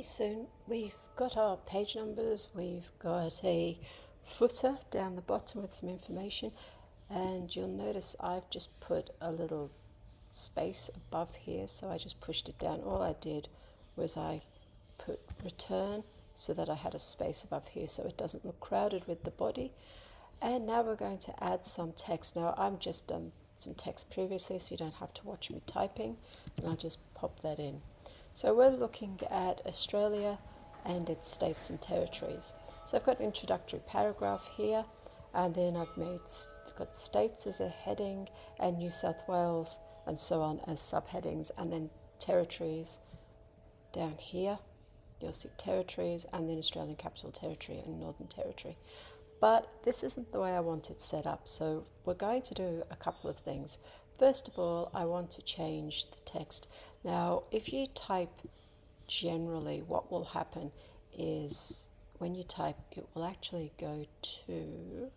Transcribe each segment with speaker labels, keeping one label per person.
Speaker 1: so we've got our page numbers, we've got a footer down the bottom with some information, and you'll notice I've just put a little space above here, so I just pushed it down. All I did was I put return so that I had a space above here so it doesn't look crowded with the body. And now we're going to add some text. Now I've just done some text previously so you don't have to watch me typing, and I'll just pop that in. So we're looking at Australia and its states and territories. So I've got an introductory paragraph here, and then I've got states as a heading and New South Wales and so on as subheadings, and then territories down here. You'll see territories and then Australian Capital Territory and Northern Territory. But this isn't the way I want it set up, so we're going to do a couple of things. First of all, I want to change the text. Now, if you type generally, what will happen is when you type, it will actually go to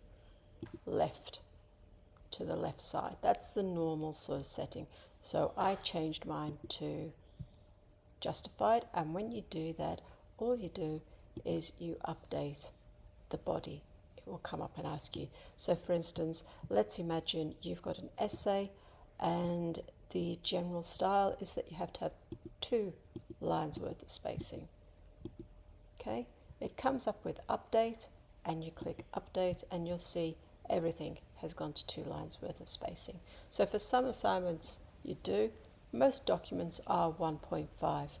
Speaker 1: the left side. That's the normal sort of setting. So I changed mine to justified, and when you do that, all you do is you update the body. It will come up and ask you. So for instance, let's imagine you've got an essay and the general style is that you have to have 2 lines worth of spacing. Okay, it comes up with update, and you click update and you'll see everything has gone to 2 lines worth of spacing. So for some assignments you do, most documents are 1.5.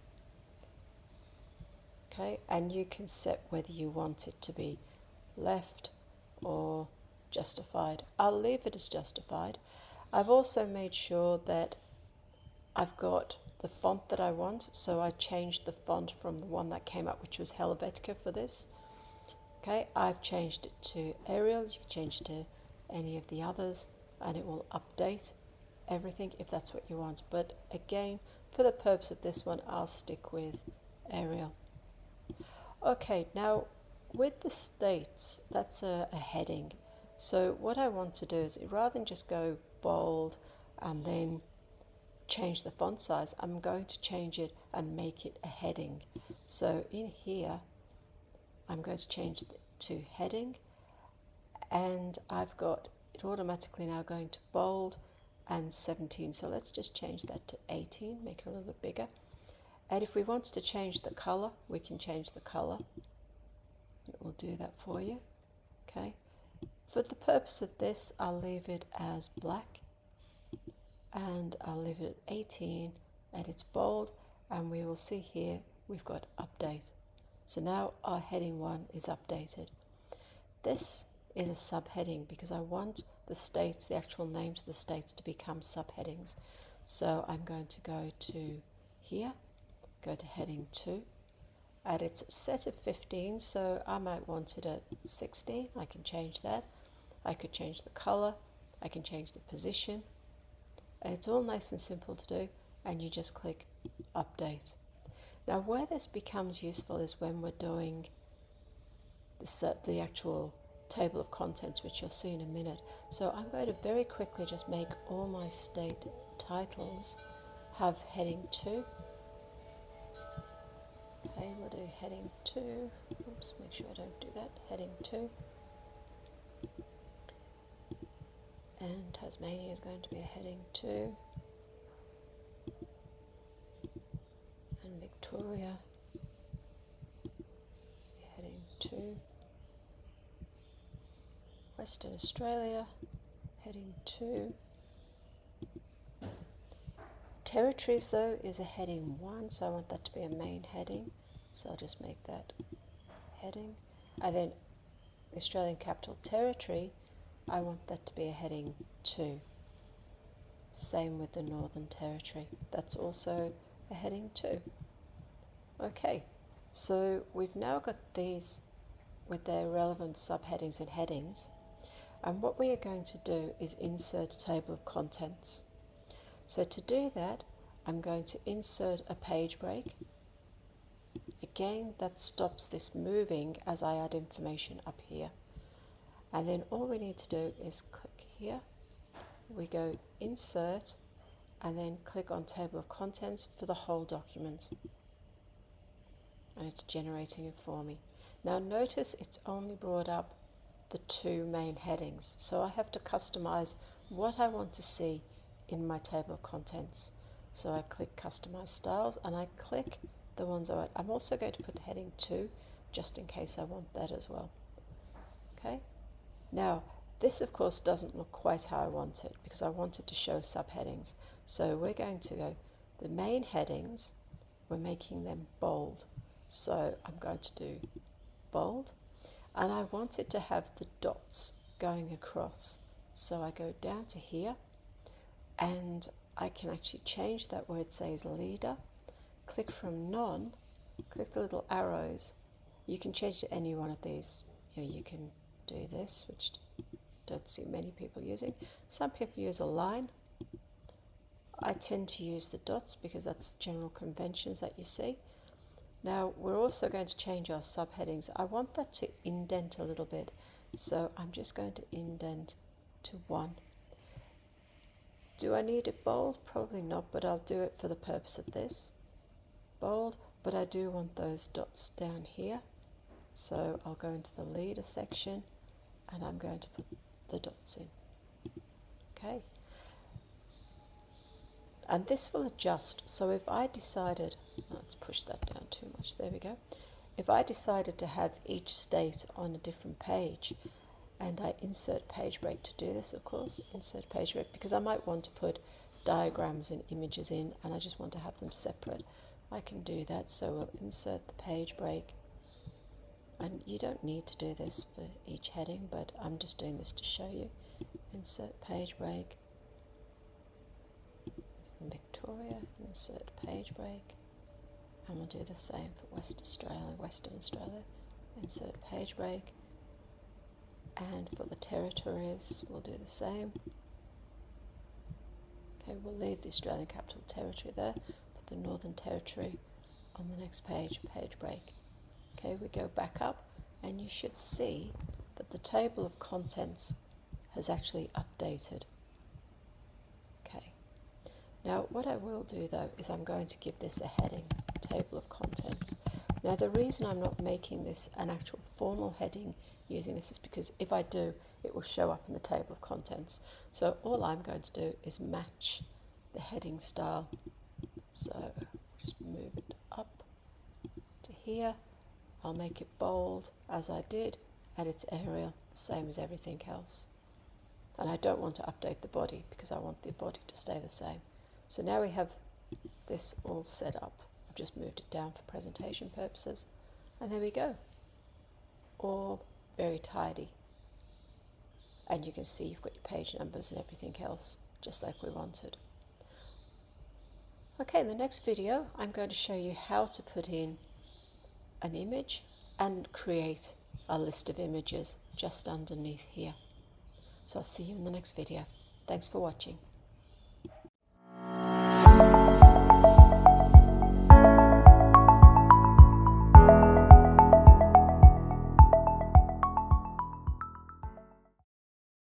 Speaker 1: Okay, and you can set whether you want it to be left or justified. I'll leave it as justified. I've also made sure that I've got the font that I want, so I changed the font from the one that came up, which was Helvetica for this. Okay, I've changed it to Arial. You can change it to any of the others and it will update everything if that's what you want. But again, for the purpose of this one, I'll stick with Arial. Okay, now with the states, that's a heading. So what I want to do is, rather than just go bold and then change the font size, I'm going to change it and make it a heading. So in here, I'm going to change it to heading, and I've got it automatically now going to bold and 17. So let's just change that to 18, make it a little bit bigger. And if we want to change the color, we can change the color. It will do that for you. Okay. For the purpose of this, I'll leave it as black, and I'll leave it at 18, and it's bold, and we will see here we've got update. So now our heading 1 is updated. This is a subheading because I want the states, the actual names of the states, to become subheadings. So I'm going to go to here, go to heading 2, and it's a set of 15, so I might want it at 16. I can change that. I could change the color, I can change the position. It's all nice and simple to do, and you just click update. Now where this becomes useful is when we're doing the actual table of contents, which you'll see in a minute. So I'm going to very quickly just make all my state titles have heading 2. Okay, we'll do heading 2. Oops, make sure I don't do that. Heading 2. And Tasmania is going to be a heading 2. And Victoria, heading 2. Western Australia, heading 2. Territories, though, is a heading 1, so I want that to be a main heading. So I'll just make that heading. And then Australian Capital Territory, I want that to be a heading 2. Same with the Northern Territory. That's also a heading 2. Okay, so we've now got these with their relevant subheadings and headings. And what we are going to do is insert a table of contents. So to do that, I'm going to insert a page break. Again, that stops this moving as I add information up here. And then all we need to do is click here. We go insert and then click on table of contents for the whole document. and it's generating it for me. Now notice it's only brought up the 2 main headings, so I have to customize what I want to see in my table of contents. So I click Customize Styles and I click the ones I want. I'm also going to put heading 2 just in case I want that as well. Okay. Now this of course doesn't look quite how I want it because I want it to show subheadings. So we're going to go the main headings, we're making them bold. So I'm going to do bold, and I want it to have the dots going across. So I go down to here and I can actually change that where it says leader, click from none, click the little arrows. You can change to any one of these. You can do this, which don't see many people using. Some people use a line. I tend to use the dots because that's general conventions that you see. Now we're also going to change our subheadings. I want that to indent a little bit, so I'm just going to indent to 1. Do I need it bold? Probably not, but I'll do it for the purpose of this. Bold, but I do want those dots down here. So I'll go into the leader section and I'm going to put the dots in. Okay. And this will adjust. So if I decided, let's push that down too much, there we go. If I decided to have each state on a different page, and I insert page break to do this, of course, insert page break, because I might want to put diagrams and images in and I just want to have them separate, I can do that. So we'll insert the page break, and you don't need to do this for each heading, but I'm just doing this to show you. Insert page break, Victoria, insert page break, and we'll do the same for Western Australia, insert page break, and for the territories we'll do the same. Okay, we'll leave the Australian Capital Territory there, put the Northern Territory on the next page, page break. Okay, we go back up and you should see that the table of contents has actually updated. Okay. Now what I will do though is I'm going to give this a heading, table of contents. Now the reason I'm not making this an actual formal heading using this is because if I do, it will show up in the table of contents. So all I'm going to do is match the heading style. So just move it up to here. I'll make it bold as I did, and it's Arial, same as everything else. And I don't want to update the body because I want the body to stay the same. So now we have this all set up. I've just moved it down for presentation purposes. And there we go. All very tidy. And you can see you've got your page numbers and everything else, just like we wanted. Okay, in the next video, I'm going to show you how to put in an image and create a list of images just underneath here. So I'll see you in the next video. Thanks for watching.